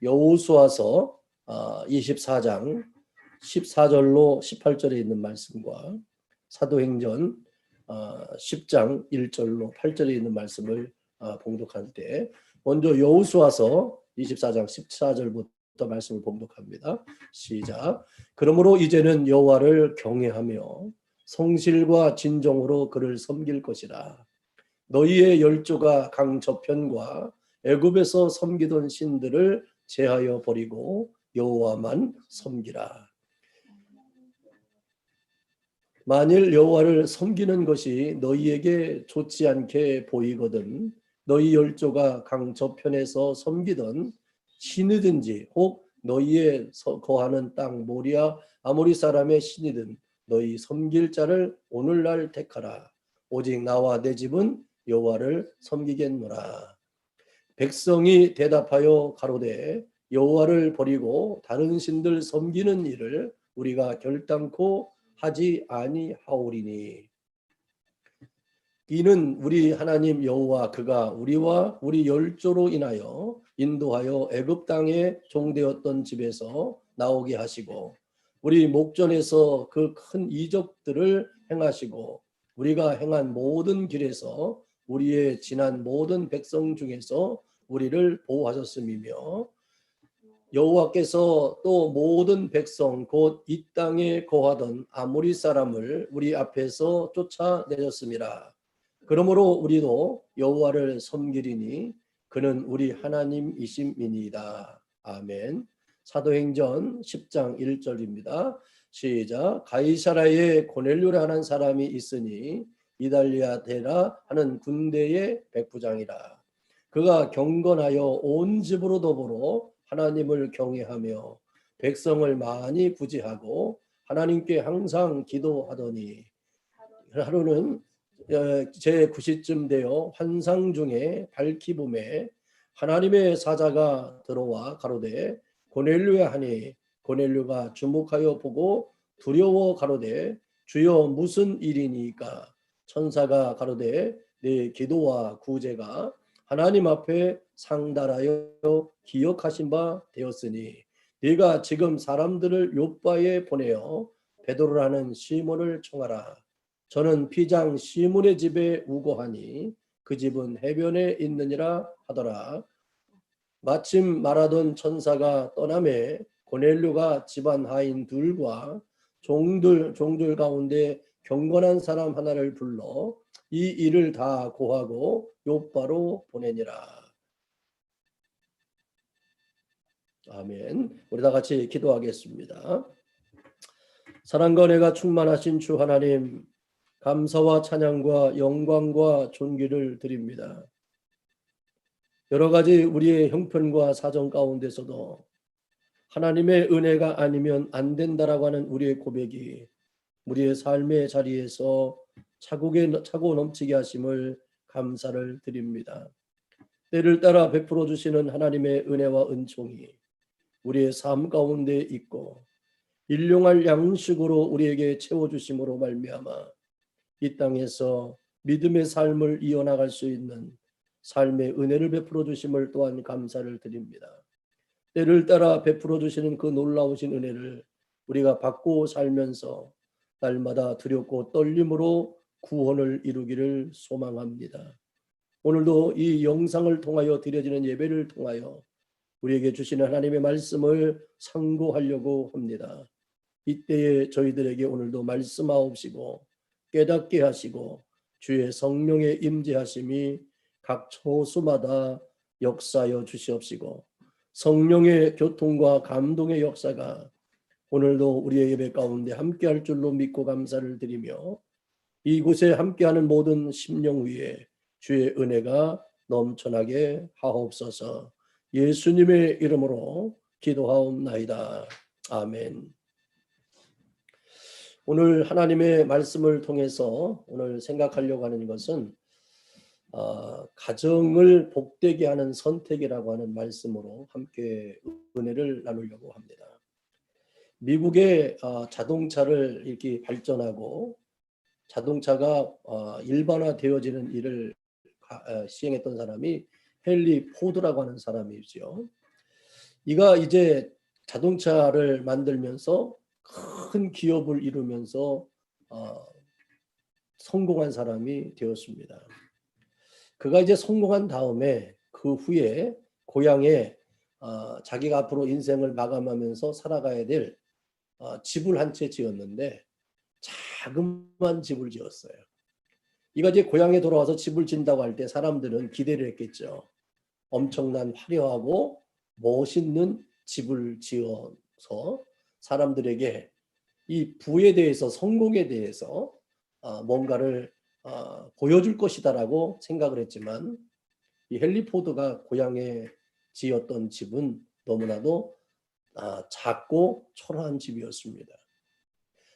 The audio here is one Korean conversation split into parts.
여호수아서 24장 14절로 18절에 있는 말씀과 사도행전 10장 1절로 8절에 있는 말씀을 봉독할 때 먼저 여호수아서 24장 14절부터 말씀을 봉독합니다. 시작. 그러므로 이제는 여호와를 경외하며 성실과 진정으로 그를 섬길 것이라. 너희의 열조가 강 저편과 애굽에서 섬기던 신들을 제하여 버리고 여호와만 섬기라. 만일 여호와를 섬기는 것이 너희에게 좋지 않게 보이거든 너희 열조가 강 저편에서 섬기던 신이든지 혹 너희의 거하는 땅 모리아 아모리 사람의 신이든 너희 섬길 자를 오늘날 택하라. 오직 나와 내 집은 여호와를 섬기겠노라. 백성이 대답하여 가로되 여호와를 버리고 다른 신들 섬기는 일을 우리가 결단코 하지 아니하오리니 이는 우리 하나님 여호와 그가 우리와 우리 열조로 인하여 인도하여 애굽 땅에 종되었던 집에서 나오게 하시고 우리 목전에서 그 큰 이적들을 행하시고 우리가 행한 모든 길에서 우리의 지난 모든 백성 중에서 우리를 보호하셨음이며 여호와께서 또 모든 백성 곧 이 땅에 거하던 아모리 사람을 우리 앞에서 쫓아내셨음이라. 그러므로 우리도 여호와를 섬기리니 그는 우리 하나님이심이니이다. 아멘. 사도행전 10장 1절입니다. 시작. 가이사라에 고넬료라는 사람이 있으니 이달리아 데라 하는 군대의 백부장이라. 그가 경건하여 온 집으로 더불어 하나님을 경외하며 백성을 많이 구제하고 하나님께 항상 기도하더니 하루는 제9시쯤 되어 환상 중에 밝히 봄에 하나님의 사자가 들어와 가로되 고넬료야 하니 고넬료가 주목하여 보고 두려워 가로되 주여 무슨 일이니까. 천사가 가로되 네 기도와 구제가 하나님 앞에 상달하여 기억하신 바 되었으니 네가 지금 사람들을 욥바에 보내어 베드로라는 시몬을 청하라. 저는 피장 시몬의 집에 우거하니 그 집은 해변에 있느니라 하더라. 마침 말하던 천사가 떠남에 고넬료가 집안 하인 둘과 종들 가운데 경건한 사람 하나를 불러 이 일을 다 고하고 욥바로 보내니라. 아멘. 우리 다 같이 기도하겠습니다. 사랑과 은혜가 충만하신 주 하나님, 감사와 찬양과 영광과 존귀를 드립니다. 여러 가지 우리의 형편과 사정 가운데서도 하나님의 은혜가 아니면 안 된다라고 하는 우리의 고백이 우리의 삶의 자리에서 차고 넘치게 하심을 감사를 드립니다. 때를 따라 베풀어 주시는 하나님의 은혜와 은총이 우리의 삶 가운데 있고 일용할 양식으로 우리에게 채워주심으로 말미암아 이 땅에서 믿음의 삶을 이어나갈 수 있는 삶의 은혜를 베풀어 주심을 또한 감사를 드립니다. 때를 따라 베풀어 주시는 그 놀라우신 은혜를 우리가 받고 살면서 날마다 두렵고 떨림으로 구원을 이루기를 소망합니다. 오늘도 이 영상을 통하여 드려지는 예배를 통하여 우리에게 주시는 하나님의 말씀을 상고하려고 합니다. 이때에 저희들에게 오늘도 말씀하옵시고 깨닫게 하시고 주의 성령의 임재하심이 각 초소마다 역사하여 주시옵시고 성령의 교통과 감동의 역사가 오늘도 우리의 예배 가운데 함께할 줄로 믿고 감사를 드리며 이곳에 함께하는 모든 심령 위에 주의 은혜가 넘쳐나게 하옵소서. 예수님의 이름으로 기도하옵나이다. 아멘. 오늘 하나님의 말씀을 통해서 오늘 생각하려고 하는 것은 가정을 복되게 하는 선택이라고 하는 말씀으로 함께 은혜를 나누려고 합니다. 미국의 자동차를 이렇게 발전하고 자동차가 일반화되어지는 일을 시행했던 사람이 헨리 포드라고 하는 사람이죠. 이가 이제 자동차를 만들면서 큰 기업을 이루면서 성공한 사람이 되었습니다. 그가 이제 성공한 다음에 그 후에 고향에 자기가 앞으로 인생을 마감하면서 살아가야 될 집을 한 채 지었는데 자그마한 집을 지었어요. 이가 이제 고향에 돌아와서 집을 짓는다고 할 때 사람들은 기대를 했겠죠. 엄청난 화려하고 멋있는 집을 지어서 사람들에게 이 부에 대해서 성공에 대해서 뭔가를 보여줄 것이다라고 생각을 했지만 이 헨리 포드가 고향에 지었던 집은 너무나도 작고 초라한 집이었습니다.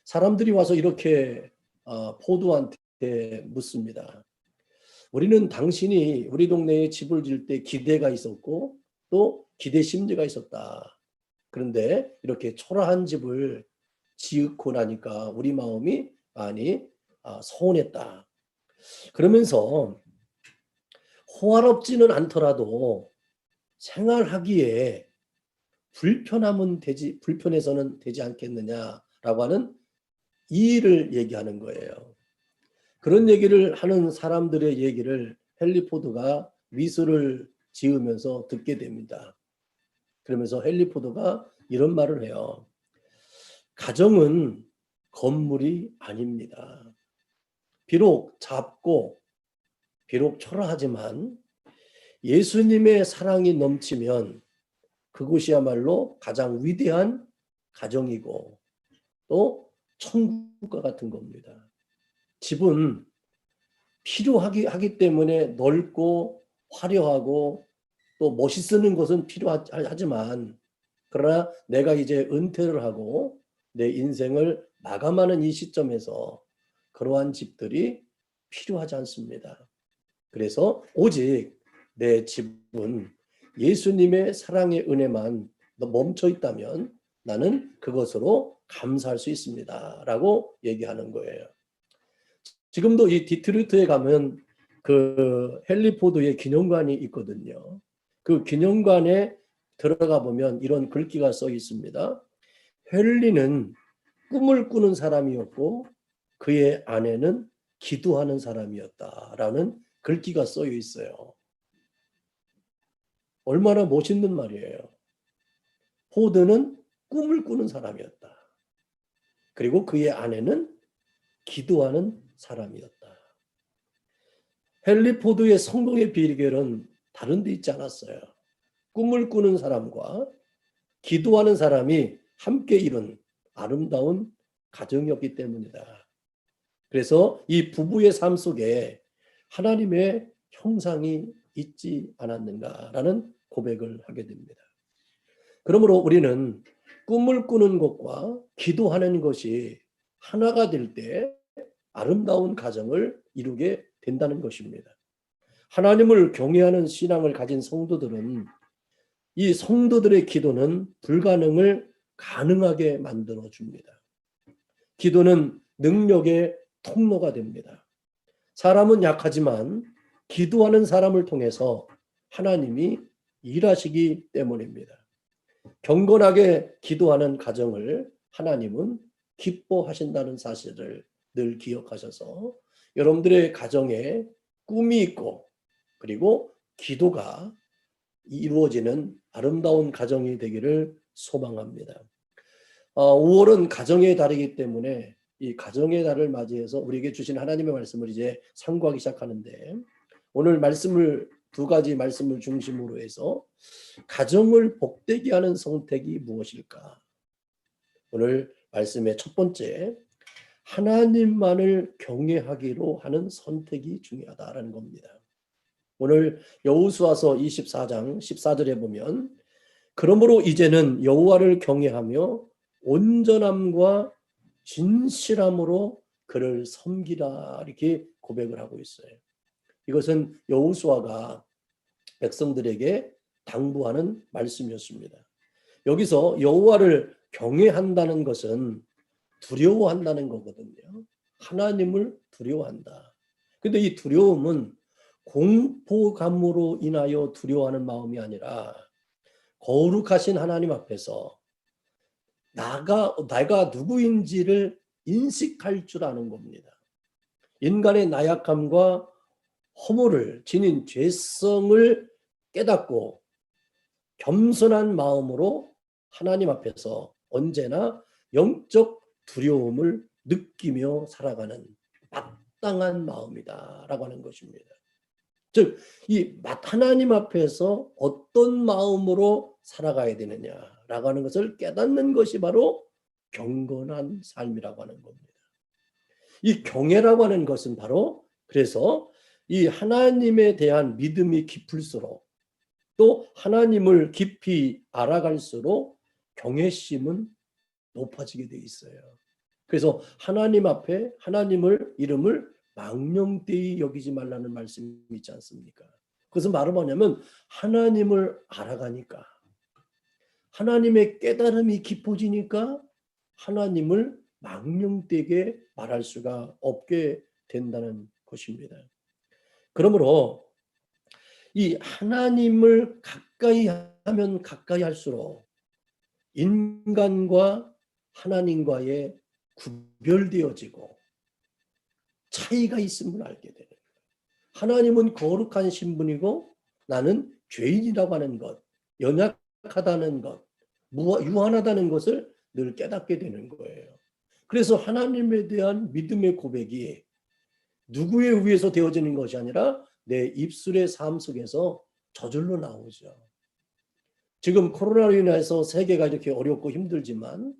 사람들이 와서 이렇게 포드한테 묻습니다. 우리는 당신이 우리 동네에 집을 지을 때 기대가 있었고 또 기대 심리가 있었다. 그런데 이렇게 초라한 집을 지었고 나니까 우리 마음이 많이 서운했다. 그러면서 호화롭지는 않더라도 생활하기에 불편해서는 되지 않겠느냐라고 하는 이의를 얘기하는 거예요. 그런 얘기를 하는 사람들의 얘기를 헨리 포드가 미술을 지으면서 듣게 됩니다. 그러면서 헨리 포드가 이런 말을 해요. 가정은 건물이 아닙니다. 비록 작고 비록 초라하지만 예수님의 사랑이 넘치면 그곳이야말로 가장 위대한 가정이고 또 천국과 같은 겁니다. 집은 필요하기 때문에 넓고 화려하고 또 멋있는 것은 필요하지만 그러나 내가 이제 은퇴를 하고 내 인생을 마감하는 이 시점에서 그러한 집들이 필요하지 않습니다. 그래서 오직 내 집은 예수님의 사랑의 은혜만 멈춰 있다면 나는 그것으로 감사할 수 있습니다. 라고 얘기하는 거예요. 지금도 이 디트로이트에 가면 그 헨리 포드의 기념관이 있거든요. 그 기념관에 들어가 보면 이런 글귀가 써 있습니다. 헨리는 꿈을 꾸는 사람이었고 그의 아내는 기도하는 사람이었다라는 글귀가 써 있어요. 얼마나 멋있는 말이에요. 포드는 꿈을 꾸는 사람이었다. 그리고 그의 아내는 기도하는 사람이었다. 헨리 포드의 성공의 비결은 다른 데 있지 않았어요. 꿈을 꾸는 사람과 기도하는 사람이 함께 이룬 아름다운 가정이었기 때문이다. 그래서 이 부부의 삶 속에 하나님의 형상이 있지 않았는가라는 고백을 하게 됩니다. 그러므로 우리는 꿈을 꾸는 것과 기도하는 것이 하나가 될 때 아름다운 가정을 이루게 된다는 것입니다. 하나님을 경외하는 신앙을 가진 성도들은 이 성도들의 기도는 불가능을 가능하게 만들어 줍니다. 기도는 능력의 통로가 됩니다. 사람은 약하지만 기도하는 사람을 통해서 하나님이 일하시기 때문입니다. 경건하게 기도하는 가정을 하나님은 기뻐하신다는 사실을 늘 기억하셔서 여러분들의 가정에 꿈이 있고 그리고 기도가 이루어지는 아름다운 가정이 되기를 소망합니다. 5월은 가정의 달이기 때문에 이 가정의 달을 맞이해서 우리에게 주신 하나님의 말씀을 이제 상고하기 시작하는데 오늘 말씀을 두 가지 말씀을 중심으로 해서 가정을 복되게 하는 선택이 무엇일까? 오늘 말씀의 첫 번째, 하나님만을 경외하기로 하는 선택이 중요하다라는 겁니다. 오늘 여호수아서 24장 14절에 보면 그러므로 이제는 여호와를 경외하며 온전함과 진실함으로 그를 섬기라 이렇게 고백을 하고 있어요. 이것은 여호수아가 백성들에게 당부하는 말씀이었습니다. 여기서 여호와를 경외한다는 것은 두려워한다는 거거든요. 하나님을 두려워한다. 근데 이 두려움은 공포감으로 인하여 두려워하는 마음이 아니라 거룩하신 하나님 앞에서 내가 누구인지를 인식할 줄 아는 겁니다. 인간의 나약함과 허물을 지닌 죄성을 깨닫고 겸손한 마음으로 하나님 앞에서 언제나 영적 두려움을 느끼며 살아가는 마땅한 마음이다라고 하는 것입니다. 즉, 이 하나님 앞에서 어떤 마음으로 살아가야 되느냐라고 하는 것을 깨닫는 것이 바로 경건한 삶이라고 하는 겁니다. 이 경애라고 하는 것은 바로 그래서 이 하나님에 대한 믿음이 깊을수록 또 하나님을 깊이 알아갈수록 경외심은 높아지게 돼 있어요. 그래서 하나님 앞에 하나님을 이름을 망령되이 여기지 말라는 말씀이 있지 않습니까? 그것은 바로 뭐냐면 하나님을 알아가니까 하나님의 깨달음이 깊어지니까 하나님을 망령되게 말할 수가 없게 된다는 것입니다. 그러므로 이 하나님을 가까이 하면 가까이 할수록 인간과 하나님과의 구별되어지고 차이가 있음을 알게 되는 거예요. 하나님은 거룩한 신분이고 나는 죄인이라고 하는 것, 연약하다는 것, 유한하다는 것을 늘 깨닫게 되는 거예요. 그래서 하나님에 대한 믿음의 고백이 누구에 의해서 되어지는 것이 아니라 내 입술의 삶 속에서 저절로 나오죠. 지금 코로나로 인해서 세계가 이렇게 어렵고 힘들지만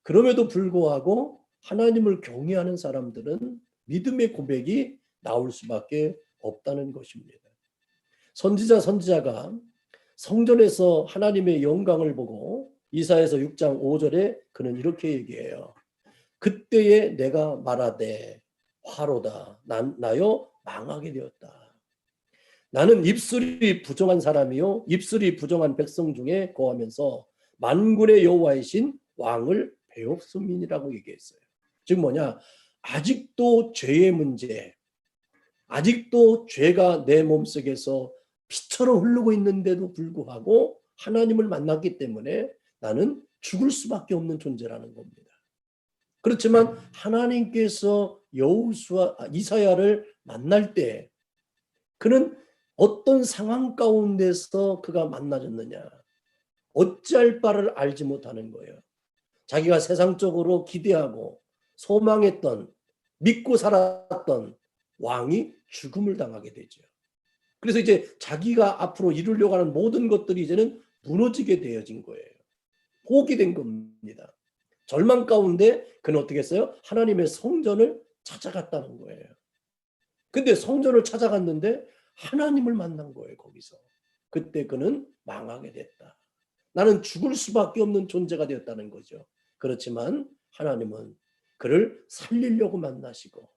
그럼에도 불구하고 하나님을 경외하는 사람들은 믿음의 고백이 나올 수밖에 없다는 것입니다. 선지자가 성전에서 하나님의 영광을 보고 이사야서 6장 5절에 그는 이렇게 얘기해요. 그때에 내가 말하되 화로다 나여 망하게 되었다. 나는 입술이 부정한 사람이요 입술이 부정한 백성 중에 거하면서 만군의 여호와이신 왕을 배옵소민이라고 얘기했어요. 즉 뭐냐? 아직도 죄의 문제, 아직도 죄가 내 몸속에서 피처럼 흐르고 있는데도 불구하고 하나님을 만났기 때문에 나는 죽을 수밖에 없는 존재라는 겁니다. 그렇지만 하나님께서 이사야를 만날 때 그는 어떤 상황 가운데서 그가 만나졌느냐? 어찌할 바를 알지 못하는 거예요. 자기가 세상적으로 기대하고 소망했던 믿고 살았던 왕이 죽음을 당하게 되죠. 그래서 이제 자기가 앞으로 이루려고 하는 모든 것들이 이제는 무너지게 되어진 거예요. 포기된 겁니다. 절망 가운데 그는 어떻게 했어요? 하나님의 성전을 찾아갔다는 거예요. 근데 성전을 찾아갔는데 하나님을 만난 거예요. 거기서. 그때 그는 망하게 됐다. 나는 죽을 수밖에 없는 존재가 되었다는 거죠. 그렇지만 하나님은 그를 살리려고 만나시고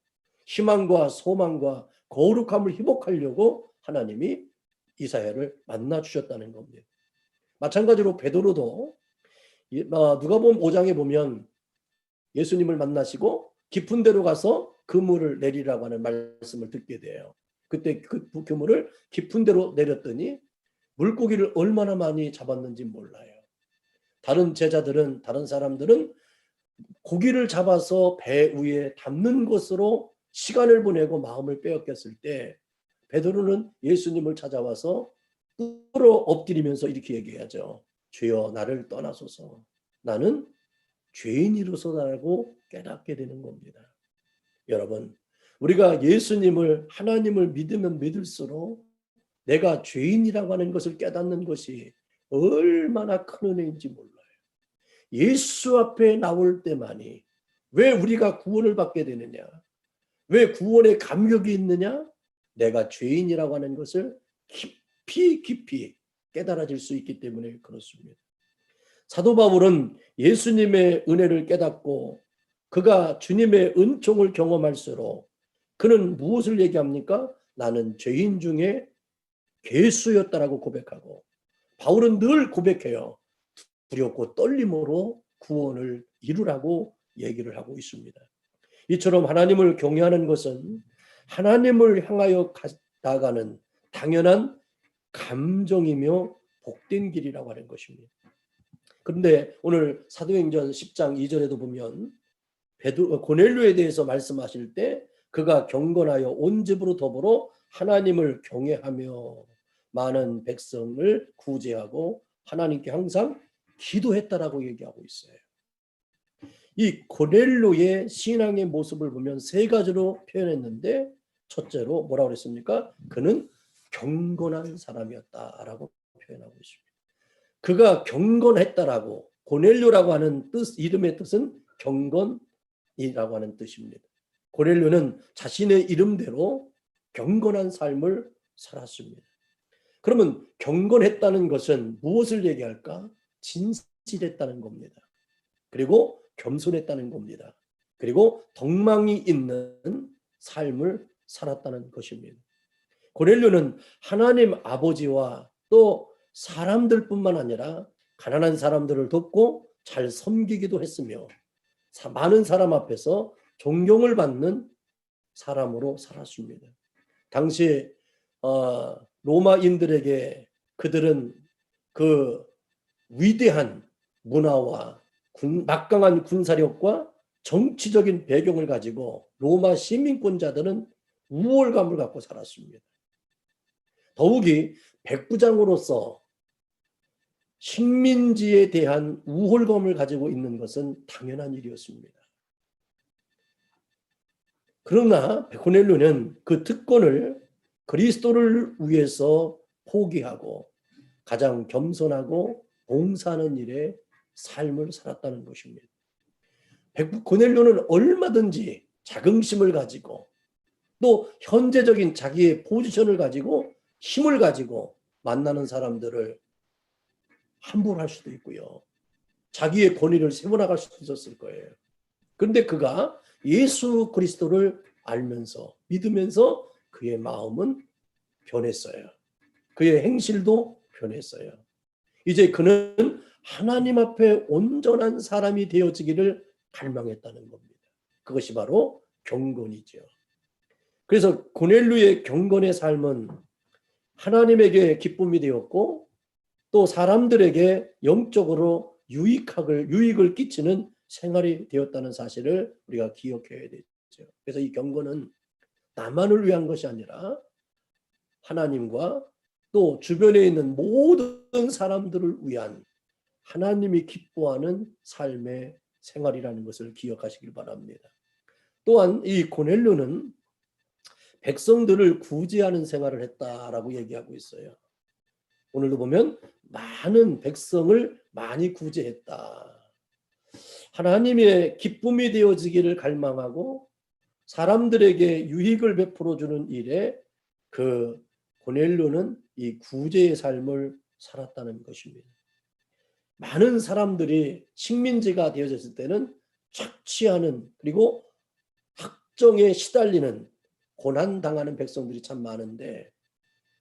희망과 소망과 거룩함을 회복하려고 하나님이 이사야를 만나 주셨다는 겁니다. 마찬가지로 베드로도 누가복음 5장에 보면 예수님을 만나시고 깊은 데로 가서 그물을 내리라고 하는 말씀을 듣게 돼요. 그때 그 그물을 깊은 데로 내렸더니 물고기를 얼마나 많이 잡았는지 몰라요. 다른 사람들은 고기를 잡아서 배 위에 담는 것으로 시간을 보내고 마음을 빼앗겼을 때 베드로는 예수님을 찾아와서 꿇어 엎드리면서 이렇게 얘기하죠. 주여 나를 떠나소서. 나는 죄인이로서라고 깨닫게 되는 겁니다. 여러분, 우리가 예수님을 하나님을 믿으면 믿을수록 내가 죄인이라고 하는 것을 깨닫는 것이 얼마나 큰 은혜인지 몰라요. 예수 앞에 나올 때만이 왜 우리가 구원을 받게 되느냐? 왜 구원의 감격이 있느냐? 내가 죄인이라고 하는 것을 깊이 깨달아질 수 있기 때문에 그렇습니다. 사도 바울은 예수님의 은혜를 깨닫고 그가 주님의 은총을 경험할수록 그는 무엇을 얘기합니까? 나는 죄인 중에 괴수였다라고 고백하고 바울은 늘 고백해요. 두렵고 떨림으로 구원을 이루라고 얘기를 하고 있습니다. 이처럼 하나님을 경외하는 것은 하나님을 향하여 나아가는 당연한 감정이며 복된 길이라고 하는 것입니다. 그런데 오늘 사도행전 10장 2절에도 보면 고넬료에 대해서 말씀하실 때 그가 경건하여 온 집으로 더불어 하나님을 경외하며 많은 백성을 구제하고 하나님께 항상 기도했다라고 얘기하고 있어요. 이 고넬료의 신앙의 모습을 보면 세 가지로 표현했는데, 첫째로 뭐라고 그랬습니까? 그는 경건한 사람이었다라고 표현하고 있습니다. 그가 경건했다라고, 고넬료라고 하는 뜻, 이름의 뜻은 경건이라고 하는 뜻입니다. 고넬료는 자신의 이름대로 경건한 삶을 살았습니다. 그러면 경건했다는 것은 무엇을 얘기할까? 진실했다는 겁니다. 그리고 겸손했다는 겁니다. 그리고 덕망이 있는 삶을 살았다는 것입니다. 고넬료는 하나님 아버지와 또 사람들뿐만 아니라 가난한 사람들을 돕고 잘 섬기기도 했으며 많은 사람 앞에서 존경을 받는 사람으로 살았습니다. 당시 로마인들에게 그들은 그 위대한 문화와 막강한 군사력과 정치적인 배경을 가지고 로마 시민권자들은 우월감을 갖고 살았습니다. 더욱이 백부장으로서 식민지에 대한 우월감을 가지고 있는 것은 당연한 일이었습니다. 그러나 고넬료는 그 특권을 그리스도를 위해서 포기하고 가장 겸손하고 봉사하는 일에 삶을 살았다는 것입니다. 고넬료는 얼마든지 자긍심을 가지고 또 현재적인 자기의 포지션을 가지고 힘을 가지고 만나는 사람들을 함부로 할 수도 있고요. 자기의 권위를 세워나갈 수도 있었을 거예요. 그런데 그가 예수 그리스도를 알면서 믿으면서 그의 마음은 변했어요. 그의 행실도 변했어요. 이제 그는 하나님 앞에 온전한 사람이 되어지기를 갈망했다는 겁니다. 그것이 바로 경건이죠. 그래서 고넬료의 경건의 삶은 하나님에게 기쁨이 되었고 또 사람들에게 영적으로 유익을 끼치는 생활이 되었다는 사실을 우리가 기억해야 되죠. 그래서 이 경건은 나만을 위한 것이 아니라 하나님과 또 주변에 있는 모든 사람들을 위한 하나님이 기뻐하는 삶의 생활이라는 것을 기억하시길 바랍니다. 또한 이 고넬료는 백성들을 구제하는 생활을 했다라고 얘기하고 있어요. 오늘도 보면 많은 백성을 많이 구제했다. 하나님의 기쁨이 되어지기를 갈망하고 사람들에게 유익을 베풀어 주는 일에 그 고넬료는 이 구제의 삶을 살았다는 것입니다. 많은 사람들이 식민지가 되어졌을 때는 착취하는 그리고 학정에 시달리는 고난당하는 백성들이 참 많은데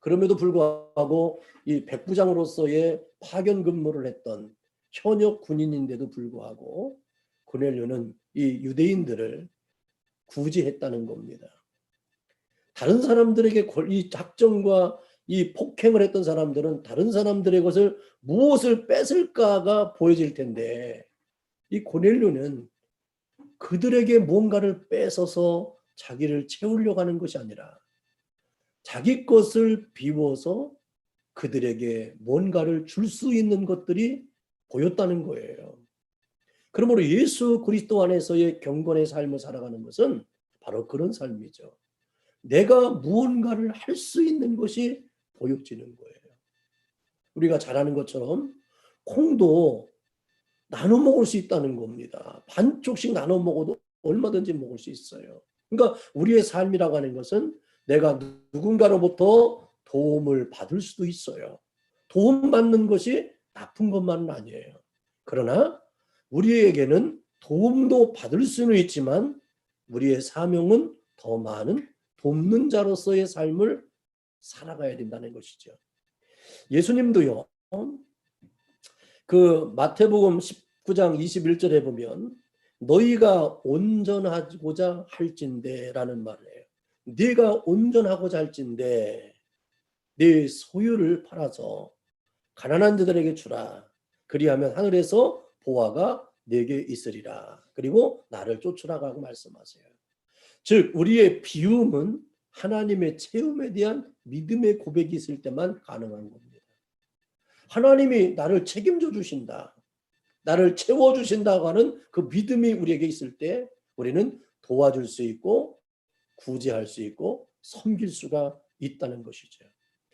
그럼에도 불구하고 이 백부장으로서의 파견 근무를 했던 현역 군인인데도 불구하고 고넬료는 이 유대인들을 구제했다는 겁니다. 다른 사람들에게 이 작정과 이 폭행을 했던 사람들은 다른 사람들의 것을 무엇을 뺏을까가 보여질 텐데 이 고넬료는 그들에게 뭔가를 뺏어서 자기를 채우려고 하는 것이 아니라 자기 것을 비워서 그들에게 뭔가를 줄 수 있는 것들이 보였다는 거예요. 그러므로 예수 그리스도 안에서의 경건의 삶을 살아가는 것은 바로 그런 삶이죠. 내가 무언가를 할 수 있는 것이 보여지는 거예요. 우리가 잘 아는 것처럼 콩도 나눠 먹을 수 있다는 겁니다. 반쪽씩 나눠 먹어도 얼마든지 먹을 수 있어요. 그러니까 우리의 삶이라고 하는 것은 내가 누군가로부터 도움을 받을 수도 있어요. 도움받는 것이 나쁜 것만은 아니에요. 그러나 우리에게는 도움도 받을 수는 있지만 우리의 사명은 더 많은 돕는 자로서의 삶을 살아가야 된다는 것이죠. 예수님도요. 그 마태복음 19장 21절에 보면 너희가 온전하고자 할진대라는 말을 해요. 네가 온전하고자 할진대 네 소유를 팔아서 가난한 자들에게 주라. 그리하면 하늘에서 보화가 내게 있으리라. 그리고 나를 쫓으라고 말씀하세요. 즉 우리의 비움은 하나님의 채움에 대한 믿음의 고백이 있을 때만 가능한 겁니다. 하나님이 나를 책임져 주신다, 나를 채워주신다고 하는 그 믿음이 우리에게 있을 때 우리는 도와줄 수 있고 구제할 수 있고 섬길 수가 있다는 것이죠.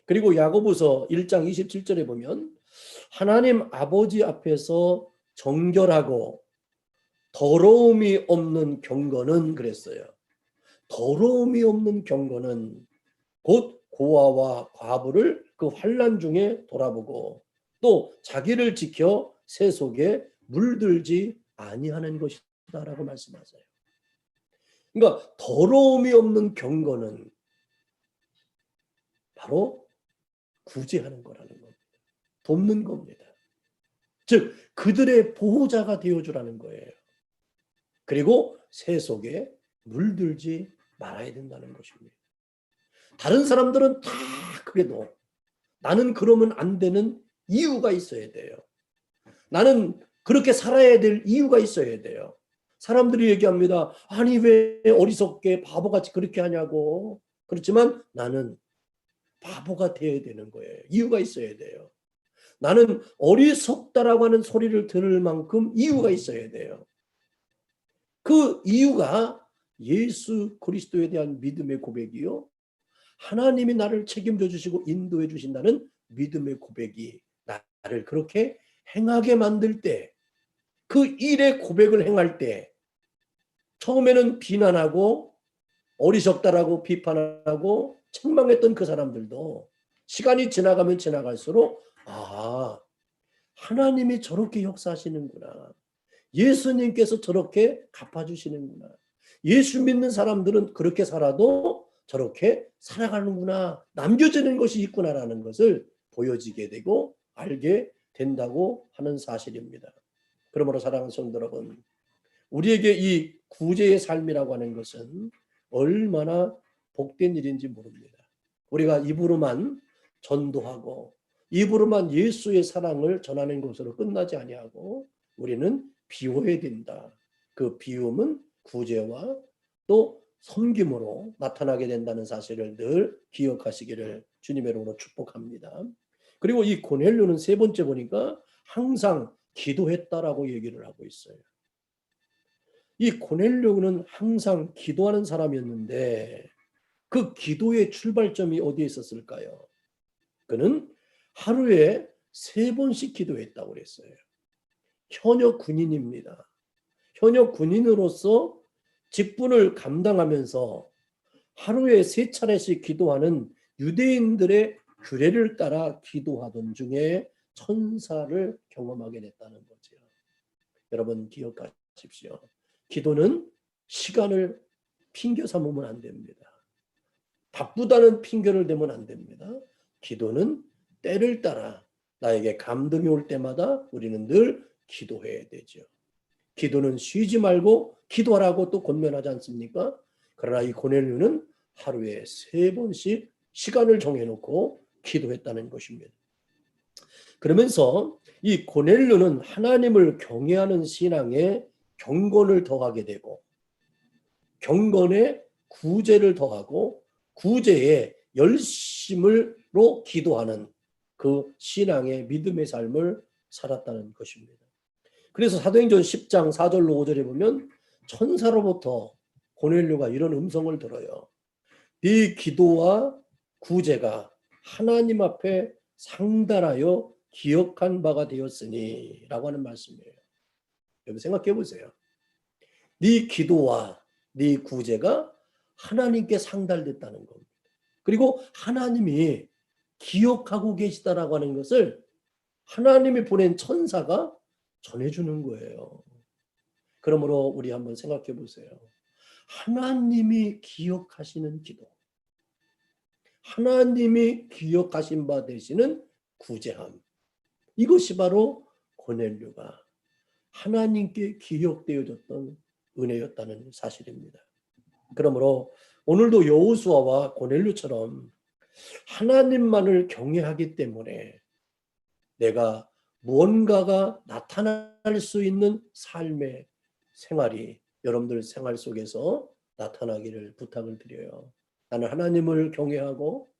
그리고 야고보서 1장 27절에 보면 하나님 아버지 앞에서 정결하고 더러움이 없는 경건은 그랬어요. 더러움이 없는 경건은 곧 고아와 과부를 그 환난 중에 돌아보고 또 자기를 지켜 새 속에 물들지 아니하는 것이다라고 말씀하세요. 그러니까 더러움이 없는 경건은 바로 구제하는 거라는 겁니다. 돕는 겁니다. 즉 그들의 보호자가 되어주라는 거예요. 그리고 새 속에 물들지 말아야 된다는 것입니다. 다른 사람들은 다 그래도 나는 그러면 안 되는 이유가 있어야 돼요. 나는 그렇게 살아야 될 이유가 있어야 돼요. 사람들이 얘기합니다. 아니 왜 어리석게 바보같이 그렇게 하냐고. 그렇지만 나는 바보가 되어야 되는 거예요. 이유가 있어야 돼요. 나는 어리석다라고 하는 소리를 들을 만큼 이유가 있어야 돼요. 그 이유가 예수 그리스도에 대한 믿음의 고백이요, 하나님이 나를 책임져 주시고 인도해 주신다는 믿음의 고백이 나를 그렇게 행하게 만들 때, 그 일의 고백을 행할 때 처음에는 비난하고 어리석다라고 비판하고 책망했던 그 사람들도 시간이 지나가면 지나갈수록 하나님이 저렇게 역사하시는구나, 예수님께서 저렇게 갚아주시는구나, 예수 믿는 사람들은 그렇게 살아도 저렇게 살아가는구나, 남겨지는 것이 있구나라는 것을 보여지게 되고 알게 된다고 하는 사실입니다. 그러므로 사랑하는 성도 여러분, 우리에게 이 구제의 삶이라고 하는 것은 얼마나 복된 일인지 모릅니다. 우리가 입으로만 전도하고 입으로만 예수의 사랑을 전하는 것으로 끝나지 아니하고 우리는 비워야 된다. 그 비움은 구제와 또 섬김으로 나타나게 된다는 사실을 늘 기억하시기를 주님의 이름으로 축복합니다. 그리고 이 고넬료는 세 번째 보니까 항상 기도했다라고 얘기를 하고 있어요. 이 고넬료는 항상 기도하는 사람이었는데 그 기도의 출발점이 어디에 있었을까요? 그는 하루에 3번씩 기도했다고 그랬어요. 현역 군인입니다. 현역 군인으로서 직분을 감당하면서 하루에 3차례씩 기도하는 유대인들의 규례를 따라 기도하던 중에 천사를 경험하게 됐다는 거죠. 여러분 기억하십시오. 기도는 시간을 핑계 삼으면 안 됩니다. 바쁘다는 핑계를 대면 안 됩니다. 기도는 때를 따라 나에게 감동이 올 때마다 우리는 늘 기도해야 되죠. 기도는 쉬지 말고 기도하라고 또 권면하지 않습니까? 그러나 이 고넬료는 하루에 3번씩 시간을 정해놓고 기도했다는 것입니다. 그러면서 이 고넬료는 하나님을 경외하는 신앙에 경건을 더하게 되고 경건에 구제를 더하고 구제에 열심으로 기도하는 그 신앙의 믿음의 삶을 살았다는 것입니다. 그래서 사도행전 10장 4절로 5절에 보면 천사로부터 고넬료가 이런 음성을 들어요. 네 기도와 구제가 하나님 앞에 상달하여 기억한 바가 되었으니 라고 하는 말씀이에요. 여러분 생각해 보세요. 네 기도와 네 구제가 하나님께 상달됐다는 겁니다. 그리고 하나님이 기억하고 계시다라고 하는 것을 하나님이 보낸 천사가 전해주는 거예요. 그러므로 우리 한번 생각해 보세요. 하나님이 기억하시는 기도, 하나님이 기억하신 바 되시는 구제함, 이것이 바로 고넬료가 하나님께 기억되어졌던 은혜였다는 사실입니다. 그러므로 오늘도 여호수아와 고넬료처럼 하나님만을 경외하기 때문에 내가 무언가가 나타날 수 있는 삶의 생활이 여러분들 생활 속에서 나타나기를 부탁을 드려요. 나는 하나님을 경외하고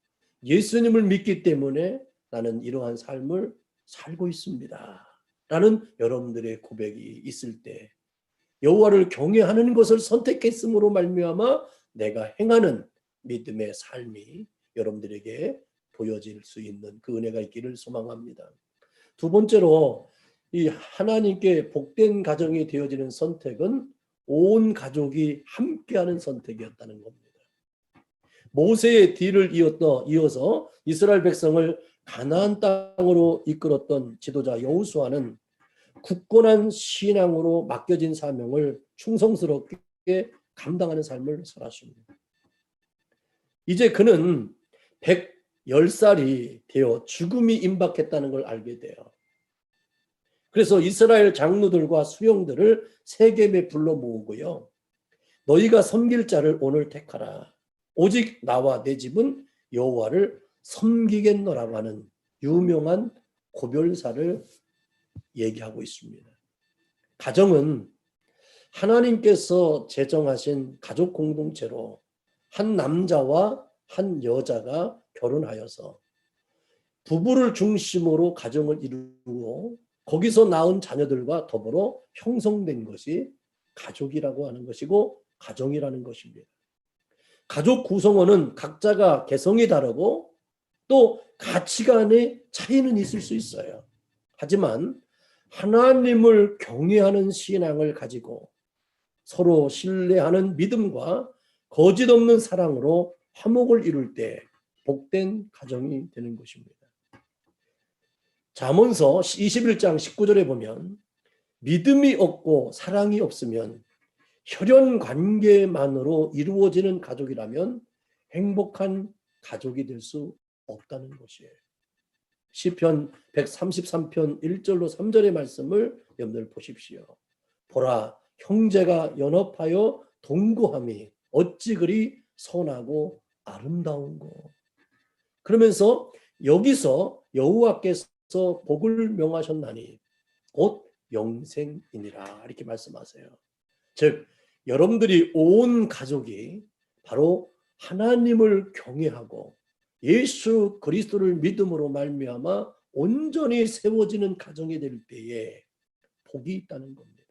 예수님을 믿기 때문에 나는 이러한 삶을 살고 있습니다. 라는 여러분들의 고백이 있을 때 여호와를 경외하는 것을 선택했음으로 말미암아 내가 행하는 믿음의 삶이 여러분들에게 보여질 수 있는 그 은혜가 있기를 소망합니다. 두 번째로 이 하나님께 복된 가정이 되어지는 선택은 온 가족이 함께하는 선택이었다는 겁니다. 모세의 뒤를 이어서 이스라엘 백성을 가나안 땅으로 이끌었던 지도자 여호수아는 굳건한 신앙으로 맡겨진 사명을 충성스럽게 감당하는 삶을 살았습니다. 이제 그는 110살이 되어 죽음이 임박했다는 걸 알게 돼요. 그래서 이스라엘 장로들과 수령들을 세겜에 불러 모으고요. 너희가 섬길 자를 오늘 택하라. 오직 나와 내 집은 여호와를 섬기겠노라고 하는 유명한 고별사를 얘기하고 있습니다. 가정은 하나님께서 제정하신 가족 공동체로 한 남자와 한 여자가 결혼하여서 부부를 중심으로 가정을 이루고 거기서 낳은 자녀들과 더불어 형성된 것이 가족이라고 하는 것이고 가정이라는 것입니다. 가족 구성원은 각자가 개성이 다르고 또 가치관의 차이는 있을 수 있어요. 하지만 하나님을 경외하는 신앙을 가지고 서로 신뢰하는 믿음과 거짓 없는 사랑으로 화목을 이룰 때 복된 가정이 되는 것입니다. 잠언서 21장 19절에 보면 믿음이 없고 사랑이 없으면 혈연 관계만으로 이루어지는 가족이라면 행복한 가족이 될 수 없다는 것이에요. 시편 133편 1절로 3절의 말씀을 여러분들 보십시오. 보라, 형제가 연합하여 동거함이 어찌 그리 선하고 아름다운고. 그러면서 여기서 여호와께서 복을 명하셨나니 곧 영생이니라 이렇게 말씀하세요. 즉 여러분들이 온 가족이 바로 하나님을 경외하고 예수 그리스도를 믿음으로 말미암아 온전히 세워지는 가정이 될 때에 복이 있다는 겁니다.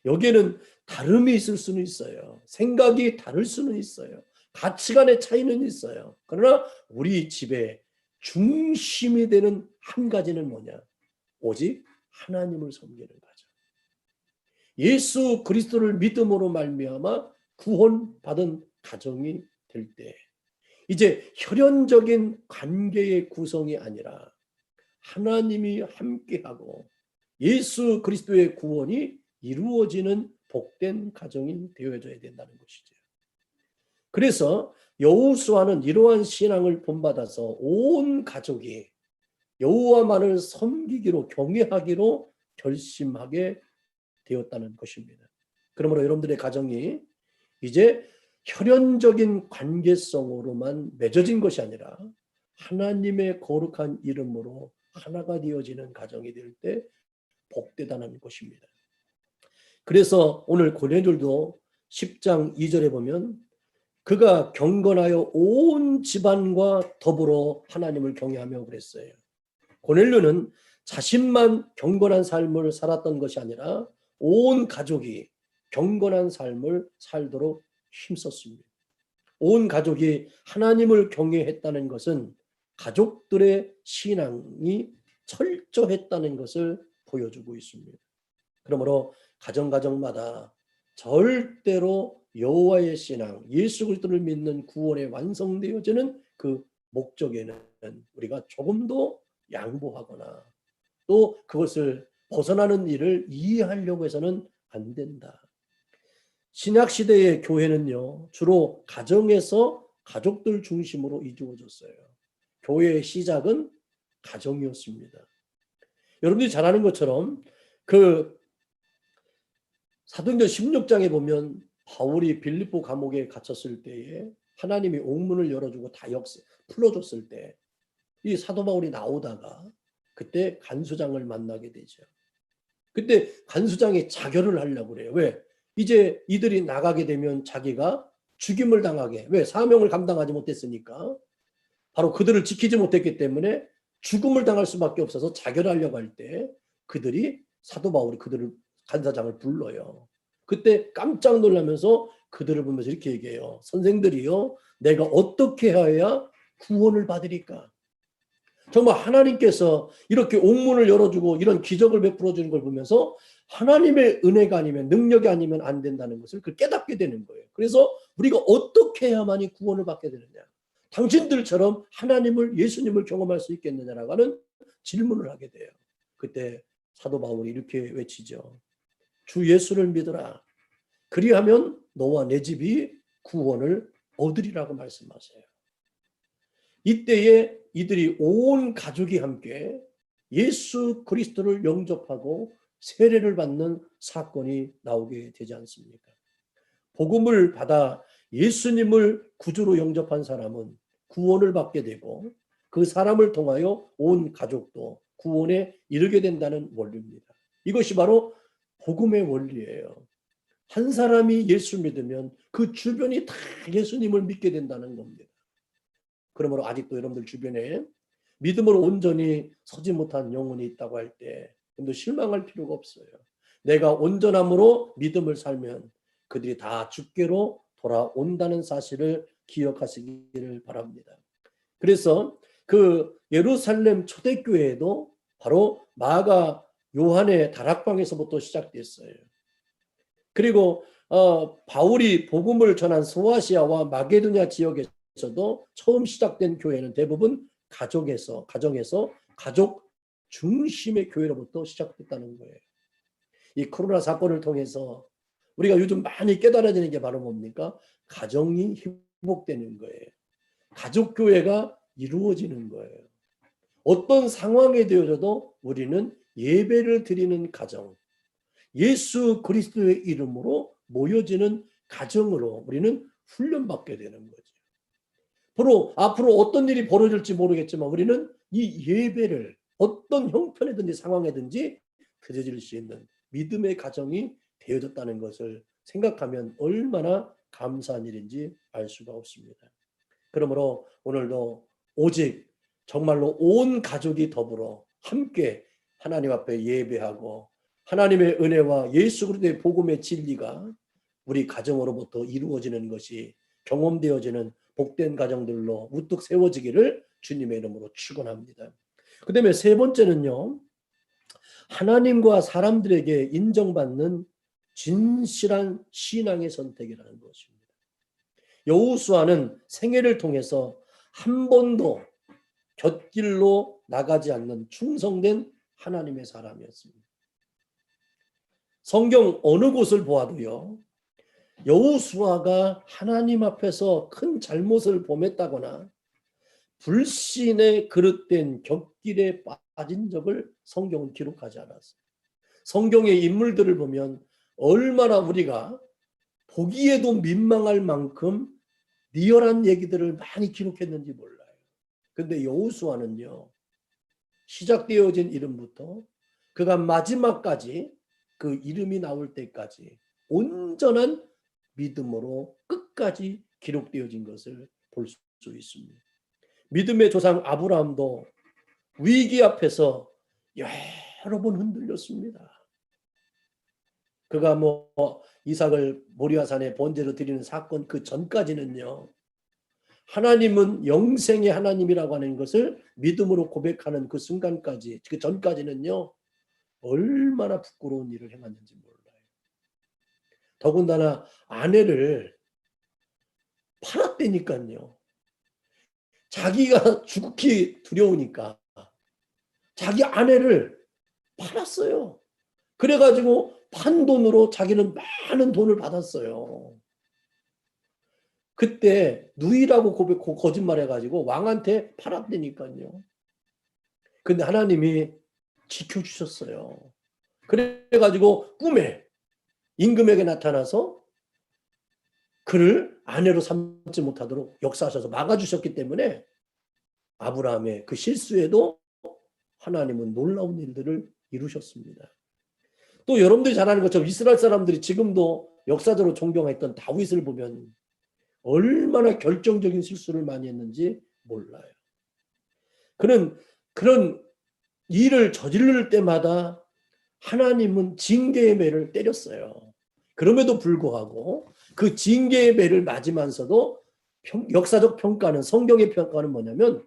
여기에는 다름이 있을 수는 있어요. 생각이 다를 수는 있어요. 가치관의 차이는 있어요. 그러나 우리 집의 중심이 되는 한 가지는 뭐냐? 오직 하나님을 섬기는 가정. 예수 그리스도를 믿음으로 말미암아 구원받은 가정이 될 때 이제 혈연적인 관계의 구성이 아니라 하나님이 함께하고 예수 그리스도의 구원이 이루어지는 복된 가정이 되어져야 된다는 것이죠. 그래서 여호수아는 이러한 신앙을 본받아서 온 가족이 여호와만을 섬기기로 경외하기로 결심하게 되었다는 것입니다. 그러므로 여러분들의 가정이 이제 혈연적인 관계성으로만 맺어진 것이 아니라 하나님의 거룩한 이름으로 하나가 되어지는 가정이 될 때 복되다는 것입니다. 그래서 오늘 고넬료도 10장 2절에 보면 그가 경건하여 온 집안과 더불어 하나님을 경외하며 그랬어요. 고넬료는 자신만 경건한 삶을 살았던 것이 아니라 온 가족이 경건한 삶을 살도록 힘썼습니다. 온 가족이 하나님을 경외했다는 것은 가족들의 신앙이 철저했다는 것을 보여주고 있습니다. 그러므로 가정마다 절대로 여호와의 신앙, 예수 그리스도를 믿는 구원에 완성되어지는 그 목적에는 우리가 조금도 양보하거나 또 그것을 벗어나는 일을 이해하려고 해서는 안 된다. 신약 시대의 교회는요, 주로 가정에서 가족들 중심으로 이루어졌어요. 교회의 시작은 가정이었습니다. 여러분들이 잘 아는 것처럼 그 사도행전 16장에 보면 바울이 빌립보 감옥에 갇혔을 때에 하나님이 옥문을 열어주고 다 풀어줬을 때 이 사도 바울이 나오다가 그때 간수장을 만나게 되죠. 그때 간수장이 자결을 하려고 그래요. 왜? 이제 이들이 나가게 되면 자기가 죽임을 당하게. 왜? 사명을 감당하지 못했으니까. 바로 그들을 지키지 못했기 때문에 죽음을 당할 수밖에 없어서 자결하려고 할 때 그들이 사도 바울이 그들을 간사장을 불러요. 그때 깜짝 놀라면서 그들을 보면서 이렇게 얘기해요. 선생들이요, 내가 어떻게 해야 구원을 받으리까? 정말 하나님께서 이렇게 옥문을 열어주고 이런 기적을 베풀어 주는 걸 보면서 하나님의 은혜가 아니면 능력이 아니면 안 된다는 것을 깨닫게 되는 거예요. 그래서 우리가 어떻게 해야만이 구원을 받게 되느냐? 당신들처럼 하나님을, 예수님을 경험할 수 있겠느냐라고 하는 질문을 하게 돼요. 그때 사도 바울이 이렇게 외치죠. 주 예수를 믿어라. 그리하면 너와 내 집이 구원을 얻으리라고 말씀하세요. 이때에 이들이 온 가족이 함께 예수 그리스도를 영접하고 세례를 받는 사건이 나오게 되지 않습니까? 복음을 받아 예수님을 구주로 영접한 사람은 구원을 받게 되고 그 사람을 통하여 온 가족도 구원에 이르게 된다는 원리입니다. 이것이 바로 복음의 원리예요. 한 사람이 예수 믿으면 그 주변이 다 예수님을 믿게 된다는 겁니다. 그러므로 아직도 여러분들 주변에 믿음으로 온전히 서지 못한 영혼이 있다고 할 때 실망할 필요가 없어요. 내가 온전함으로 믿음을 살면 그들이 다 주께로 돌아온다는 사실을 기억하시기를 바랍니다. 그래서 그 예루살렘 초대교회도 바로 마가 요한의 다락방에서부터 시작됐어요. 그리고 바울이 복음을 전한 소아시아와 마게도냐 지역에서도 처음 시작된 교회는 대부분 가정에서 가족 중심의 교회로부터 시작됐다는 거예요. 이 코로나 사건을 통해서 우리가 요즘 많이 깨달아지는 게 바로 뭡니까? 가정이 회복되는 거예요. 가족교회가 이루어지는 거예요. 어떤 상황에 되어져도 우리는 예배를 드리는 가정, 예수 그리스도의 이름으로 모여지는 가정으로 우리는 훈련받게 되는 거죠. 앞으로 어떤 일이 벌어질지 모르겠지만 우리는 이 예배를 어떤 형편이든지 상황이든지 드려질 수 있는 믿음의 가정이 되어졌다는 것을 생각하면 얼마나 감사한 일인지 알 수가 없습니다. 그러므로 오늘도 오직 정말로 온 가족이 더불어 함께 하나님 앞에 예배하고 하나님의 은혜와 예수 그리스도의 복음의 진리가 우리 가정으로부터 이루어지는 것이 경험되어지는 복된 가정들로 우뚝 세워지기를 주님의 이름으로 축원합니다. 그다음에 세 번째는요. 하나님과 사람들에게 인정받는 진실한 신앙의 선택이라는 것입니다. 여호수아는 생애를 통해서 한 번도 곁길로 나가지 않는 충성된 하나님의 사람이었습니다. 성경 어느 곳을 보아도요. 여호수아가 하나님 앞에서 큰 잘못을 범했다거나 불신에 그릇된 곁길에 빠진 적을 성경은 기록하지 않았어요. 성경의 인물들을 보면 얼마나 우리가 보기에도 민망할 만큼 리얼한 얘기들을 많이 기록했는지 몰라요. 그런데 여호수아는요. 시작되어진 이름부터 그가 마지막까지 그 이름이 나올 때까지 온전한 믿음으로 끝까지 기록되어진 것을 볼 수 있습니다. 믿음의 조상 아브라함도 위기 앞에서 여러 번 흔들렸습니다. 그가 이삭을 모리아산에 번제로 드리는 사건 그 전까지는요. 하나님은 영생의 하나님이라고 하는 것을 믿음으로 고백하는 그 순간까지, 그 전까지는요. 얼마나 부끄러운 일을 행했는지 몰라요. 더군다나 아내를 팔았다니까요. 자기가 죽기 두려우니까 자기 아내를 팔았어요. 그래가지고 판 돈으로 자기는 많은 돈을 받았어요. 그때 누이라고 거짓말해가지고 왕한테 팔았다니까요. 근데 하나님이 지켜주셨어요. 그래가지고 꿈에 임금에게 나타나서 그를 아내로 삼지 못하도록 역사하셔서 막아주셨기 때문에 아브라함의 그 실수에도 하나님은 놀라운 일들을 이루셨습니다. 또 여러분들이 잘 아는 것처럼 이스라엘 사람들이 지금도 역사적으로 존경했던 다윗을 보면 얼마나 결정적인 실수를 많이 했는지 몰라요. 그는 그런 일을 저지를 때마다 하나님은 징계의 매를 때렸어요. 그럼에도 불구하고 그 징계의 매를 맞으면서도 역사적 평가는, 성경의 평가는 뭐냐면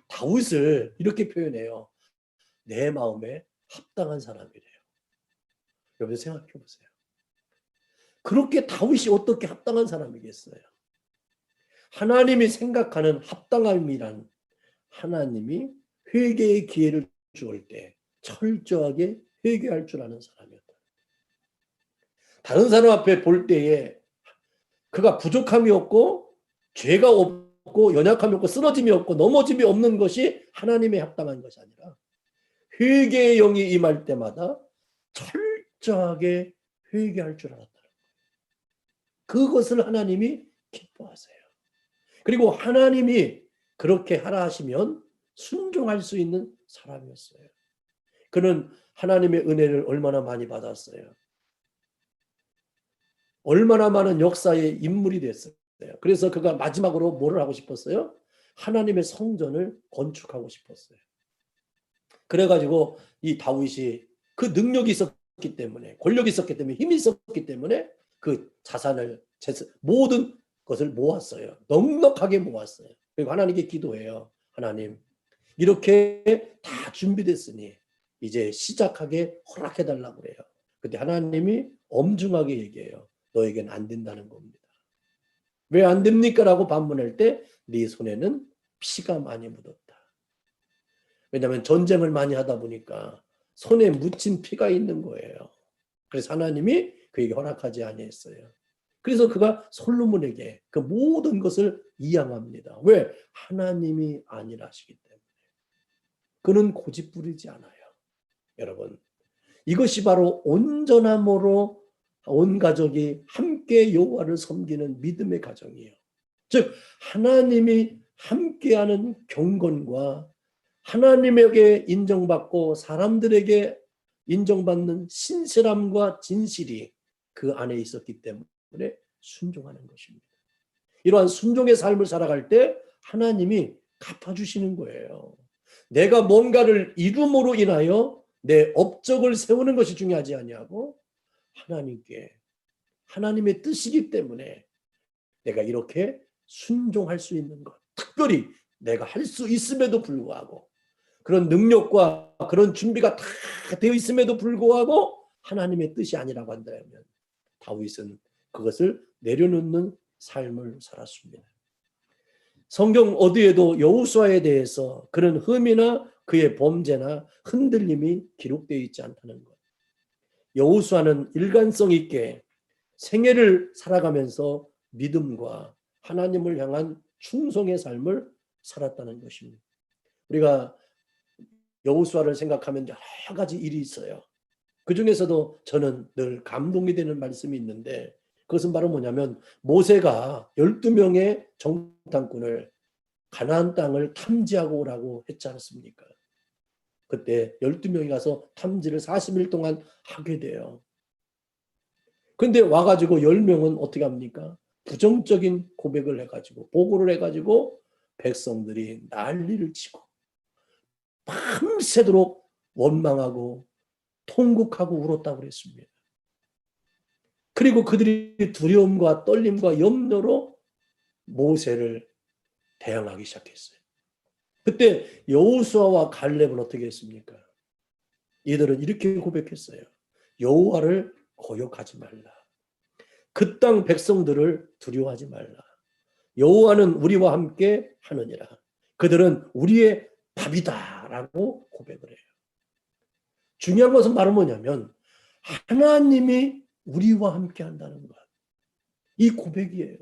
다윗을 이렇게 표현해요. 내 마음에 합당한 사람이래요. 여러분 생각해 보세요. 그렇게 다윗이 어떻게 합당한 사람이겠어요? 하나님이 생각하는 합당함이란 하나님이 회개의 기회를 주을 때 철저하게 회개할 줄 아는 사람이었다. 다른 사람 앞에 볼 때에 그가 부족함이 없고 죄가 없고 연약함이 없고 쓰러짐이 없고 넘어짐이 없는 것이 하나님의 합당한 것이 아니라 회개의 영이 임할 때마다 철저하게 회개할 줄 알았다. 그것을 하나님이 기뻐하세요. 그리고 하나님이 그렇게 하라 하시면 순종할 수 있는 사람이었어요. 그는 하나님의 은혜를 얼마나 많이 받았어요. 얼마나 많은 역사의 인물이 됐어요. 그래서 그가 마지막으로 뭐를 하고 싶었어요? 하나님의 성전을 건축하고 싶었어요. 그래가지고 이 다윗이 그 능력이 있었기 때문에, 권력이 있었기 때문에, 힘이 있었기 때문에 그 자산을, 모든 것을 모았어요. 넉넉하게 모았어요. 그리고 하나님께 기도해요. 하나님, 이렇게 다 준비됐으니 이제 시작하게 허락해달라고 그래요. 근데 하나님이 엄중하게 얘기해요. 너에겐 안 된다는 겁니다. 왜 안 됩니까? 라고 반문할 때 네 손에는 피가 많이 묻었다. 왜냐하면 전쟁을 많이 하다 보니까 손에 묻힌 피가 있는 거예요. 그래서 하나님이 그에게 허락하지 아니했어요. 그래서 그가 솔로몬에게 그 모든 것을 이양합니다. 왜? 하나님이 아니라시기 때문에. 그는 고집부리지 않아요. 여러분, 이것이 바로 온전함으로 온 가족이 함께 여호와를 섬기는 믿음의 가정이에요. 즉 하나님이 함께하는 경건과 하나님에게 인정받고 사람들에게 인정받는 신실함과 진실이 그 안에 있었기 때문에 순종하는 것입니다. 이러한 순종의 삶을 살아갈 때 하나님이 갚아주시는 거예요. 내가 뭔가를 이룸으로 인하여 내 업적을 세우는 것이 중요하지 아니하고 하나님께, 하나님의 뜻이기 때문에 내가 이렇게 순종할 수 있는 것, 특별히 내가 할 수 있음에도 불구하고 그런 능력과 그런 준비가 다 되어 있음에도 불구하고 하나님의 뜻이 아니라고 한다면 다윗은 그것을 내려놓는 삶을 살았습니다. 성경 어디에도 여호수아에 대해서 그런 흠이나 그의 범죄나 흔들림이 기록되어 있지 않다는 것. 여호수아는 일관성 있게 생애를 살아가면서 믿음과 하나님을 향한 충성의 삶을 살았다는 것입니다. 우리가 여호수아를 생각하면 여러 가지 일이 있어요. 그 중에서도 저는 늘 감동이 되는 말씀이 있는데 그것은 바로 뭐냐면 모세가 12명의 정탐꾼을 가나안 땅을 탐지하고 오라고 했지 않습니까? 그때 12명이 가서 탐지를 40일 동안 하게 돼요. 근데 와가지고 10명은 어떻게 합니까? 부정적인 고백을 해가지고 보고를 해가지고 백성들이 난리를 치고 밤새도록 원망하고 통곡하고 울었다고 그랬습니다. 그리고 그들이 두려움과 떨림과 염려로 모세를 대항하기 시작했어요. 그때 여호수아와 갈렙은 어떻게 했습니까? 이들은 이렇게 고백했어요. 여호와를 거역하지 말라. 그 땅 백성들을 두려워하지 말라. 여호와는 우리와 함께 하느니라. 그들은 우리의 밥이다라고 고백을 해요. 중요한 것은 바로 뭐냐면 하나님이 우리와 함께 한다는 것. 이 고백이에요.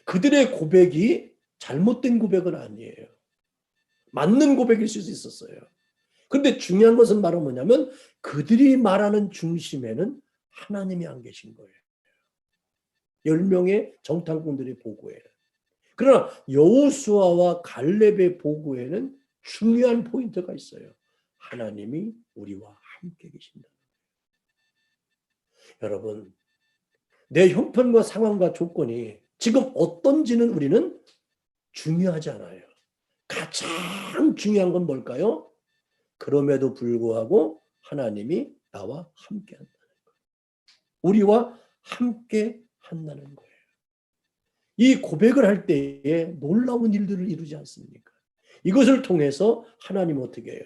그들의 고백이 잘못된 고백은 아니에요. 맞는 고백일 수도 있었어요. 그런데 중요한 것은 바로 뭐냐면 그들이 말하는 중심에는 하나님이 안 계신 거예요. 10명의 정탐꾼들의 보고에. 그러나 여호수아와 갈렙의 보고에는 중요한 포인트가 있어요. 하나님이 우리와 함께 계신다. 여러분, 내 형편과 상황과 조건이 지금 어떤지는 우리는 중요하지 않아요. 가장 중요한 건 뭘까요? 그럼에도 불구하고 하나님이 나와 함께 한다는 거예요. 우리와 함께 한다는 거예요. 이 고백을 할 때에 놀라운 일들을 이루지 않습니까? 이것을 통해서 하나님 어떻게 해요?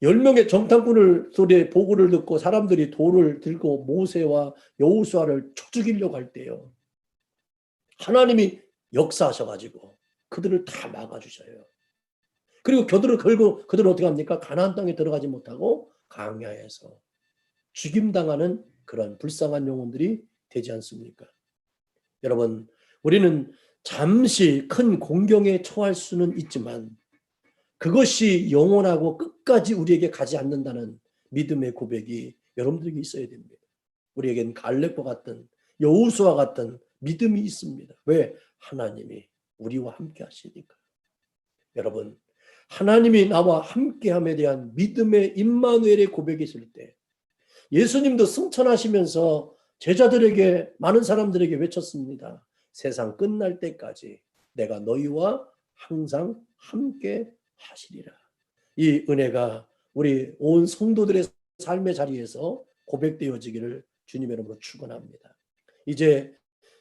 10명의 정탐꾼을 소리에 보고를 듣고 사람들이 돌을 들고 모세와 여호수아를 쳐 죽이려고 할 때요. 하나님이 역사하셔가지고 그들을 다 막아주셔요. 그리고 그들을 걸고 그들은 어떻게 합니까? 가나안 땅에 들어가지 못하고 광야에서 죽임당하는 그런 불쌍한 영혼들이 되지 않습니까? 여러분, 우리는 잠시 큰 공경에 처할 수는 있지만 그것이 영원하고 끝까지 우리에게 가지 않는다는 믿음의 고백이 여러분들에게 있어야 됩니다. 우리에겐 갈렙과 같은 여호수아 같은 믿음이 있습니다. 왜? 하나님이 우리와 함께 하시니까. 여러분, 하나님이 나와 함께함에 대한 믿음의 임마누엘의 고백이 있을 때 예수님도 승천하시면서 제자들에게 많은 사람들에게 외쳤습니다. 세상 끝날 때까지 내가 너희와 항상 함께 하시리라. 이 은혜가 우리 온 성도들의 삶의 자리에서 고백되어지기를 주님의 이름으로 축원합니다. 이제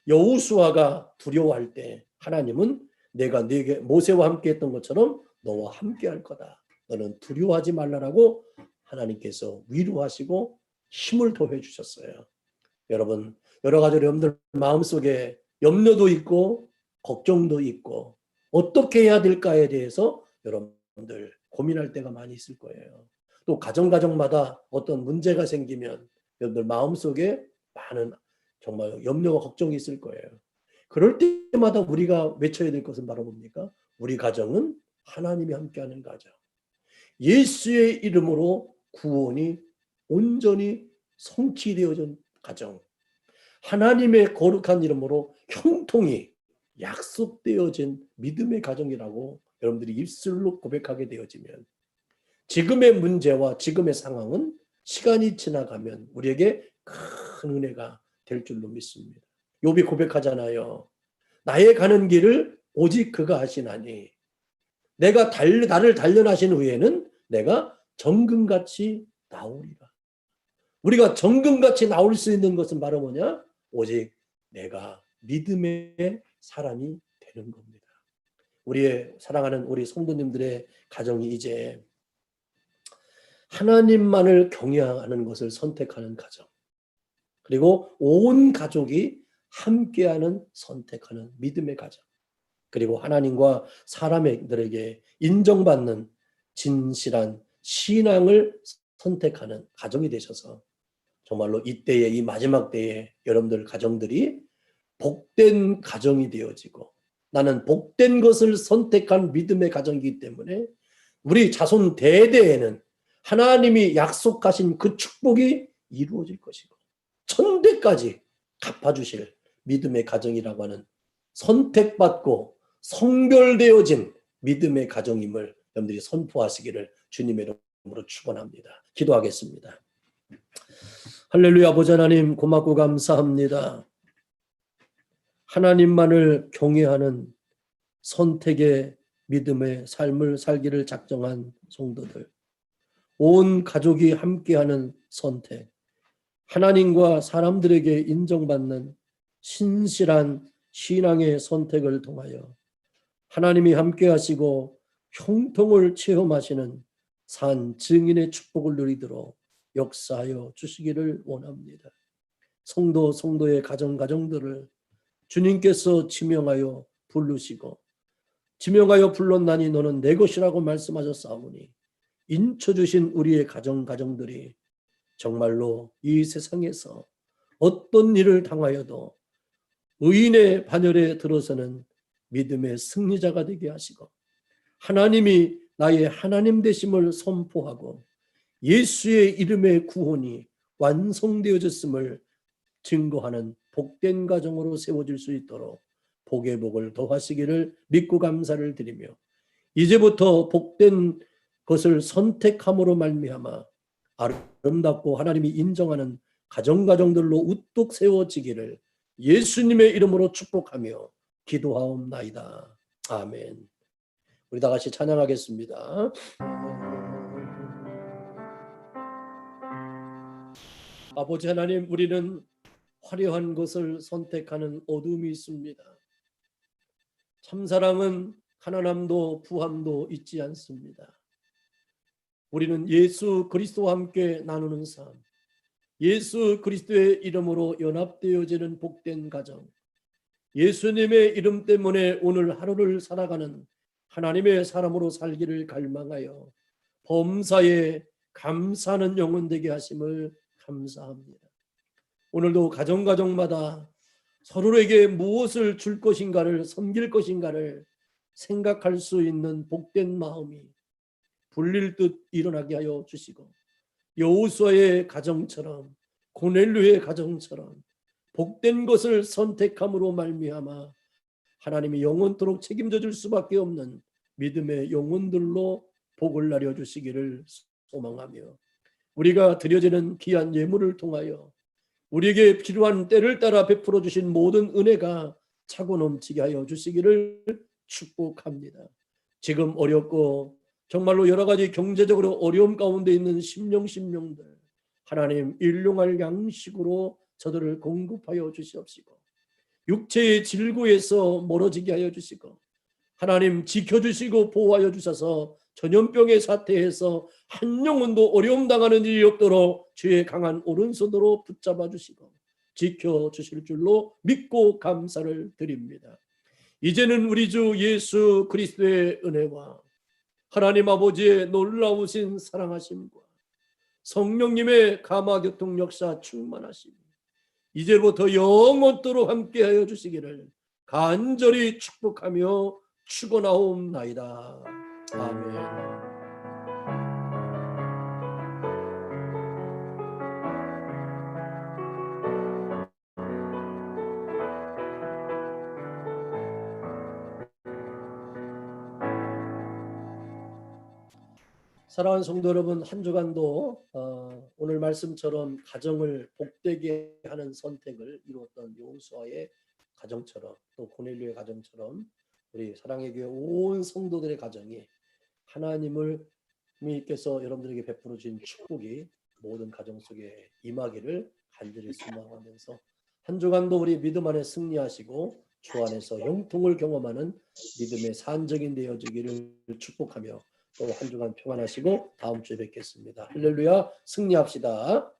여호수아가 두려워할 때 하나님은 내가 네게 모세와 함께 했던 것처럼 너와 함께 할 거다. 너는 두려워하지 말라라고 하나님께서 위로하시고 힘을 더해 주셨어요. 여러분, 여러 가지 여러분들 마음속에 염려도 있고 걱정도 있고 어떻게 해야 될까에 대해서 여러분들 고민할 때가 많이 있을 거예요. 또 가정마다 어떤 문제가 생기면 여러분들 마음속에 많은 정말 염려와 걱정이 있을 거예요. 그럴 때마다 우리가 외쳐야 될 것은 바로 뭡니까? 우리 가정은 하나님이 함께하는 가정. 예수의 이름으로 구원이 온전히 성취되어진 가정. 하나님의 거룩한 이름으로 형통이 약속되어진 믿음의 가정이라고 여러분들이 입술로 고백하게 되어지면 지금의 문제와 지금의 상황은 시간이 지나가면 우리에게 큰 은혜가 될 줄로 믿습니다. 욥이 고백하잖아요. 나의 가는 길을 오직 그가 하시나니 나를 단련하신 후에는 내가 정금같이 나오리라. 우리가 정금같이 나올 수 있는 것은 바로 뭐냐? 오직 내가 믿음의 사람이 되는 겁니다. 우리의 사랑하는 우리 성도님들의 가정이 이제 하나님만을 경외하는 것을 선택하는 가정, 그리고 온 가족이 함께하는 선택하는 믿음의 가정, 그리고 하나님과 사람들에게 인정받는 진실한 신앙을 선택하는 가정이 되셔서 정말로 이때에 이 마지막 때에 여러분들 가정들이 복된 가정이 되어지고 나는 복된 것을 선택한 믿음의 가정이기 때문에 우리 자손 대대에는 하나님이 약속하신 그 축복이 이루어질 것이고 천대까지 갚아주실 믿음의 가정이라고 하는 선택받고 성별되어진 믿음의 가정임을 여러분들이 선포하시기를 주님의 이름으로 축원합니다. 기도하겠습니다. 할렐루야. 아버지 하나님 고맙고 감사합니다. 하나님만을 경외하는 선택의 믿음의 삶을 살기를 작정한 성도들, 온 가족이 함께하는 선택, 하나님과 사람들에게 인정받는 신실한 신앙의 선택을 통하여 하나님이 함께하시고 형통을 체험하시는 산 증인의 축복을 누리도록 역사하여 주시기를 원합니다. 성도의 가정들을 주님께서 지명하여 부르시고 지명하여 불렀나니 너는 내 것이라고 말씀하셨사오니 인쳐주신 우리의 가정들이 정말로 이 세상에서 어떤 일을 당하여도 의인의 반열에 들어서는 믿음의 승리자가 되게 하시고 하나님이 나의 하나님 되심을 선포하고 예수의 이름의 구원이 완성되어졌음을 증거하는 복된 가정으로 세워질 수 있도록 복의 복을 더하시기를 믿고 감사를 드리며 이제부터 복된 그것을 선택함으로 말미암아 아름답고 하나님이 인정하는 가정들로 우뚝 세워지기를 예수님의 이름으로 축복하며 기도하옵나이다. 아멘. 우리 다 같이 찬양하겠습니다. 아버지 하나님, 우리는 화려한 것을 선택하는 어둠이 있습니다. 참사랑은 가난함도 부함도 있지 않습니다. 우리는 예수 그리스도와 함께 나누는 삶, 예수 그리스도의 이름으로 연합되어지는 복된 가정, 예수님의 이름 때문에 오늘 하루를 살아가는 하나님의 사람으로 살기를 갈망하여 범사에 감사하는 영혼 되게 하심을 감사합니다. 오늘도 가정마다 서로에게 무엇을 줄 것인가를, 섬길 것인가를 생각할 수 있는 복된 마음이 불릴 듯 일어나게 하여 주시고, 여호수아의 가정처럼, 고넬료의 가정처럼 복된 것을 선택함으로 말미암아 하나님이 영원토록 책임져 줄 수밖에 없는 믿음의 영혼들로 복을 나려 주시기를 소망하며, 우리가 드려지는 귀한 예물을 통하여 우리에게 필요한 때를 따라 베풀어 주신 모든 은혜가 차고 넘치게 하여 주시기를 축복합니다. 지금 어렵고 정말로 여러 가지 경제적으로 어려움 가운데 있는 심령들, 하나님 일용할 양식으로 저들을 공급하여 주시옵시고, 육체의 질고에서 멀어지게 하여 주시고, 하나님 지켜주시고 보호하여 주셔서 전염병의 사태에서 한 영혼도 어려움 당하는 일이 없도록 주의 강한 오른손으로 붙잡아 주시고 지켜주실 줄로 믿고 감사를 드립니다. 이제는 우리 주 예수 그리스도의 은혜와 하나님 아버지의 놀라우신 사랑하심과 성령님의 감화교통 역사 충만하심, 이제부터 영원토록 함께하여 주시기를 간절히 축복하며 축원하옵나이다. 아멘. 사랑하는 성도 여러분, 한 주간도 오늘 말씀처럼 가정을 복되게 하는 선택을 이루었던 여호수아의 가정처럼, 또 고넬료의 가정처럼 우리 사랑의 교회 온 성도들의 가정이 하나님께서 여러분들에게 베풀어 주신 축복이 모든 가정 속에 임하기를 간절히 소망하면서 한 주간도 우리 믿음 안에 승리하시고 주 안에서 형통을 경험하는 믿음의 산적인 되어지기를 축복하며 또 한 주간 평안하시고 다음 주에 뵙겠습니다. 할렐루야, 승리합시다.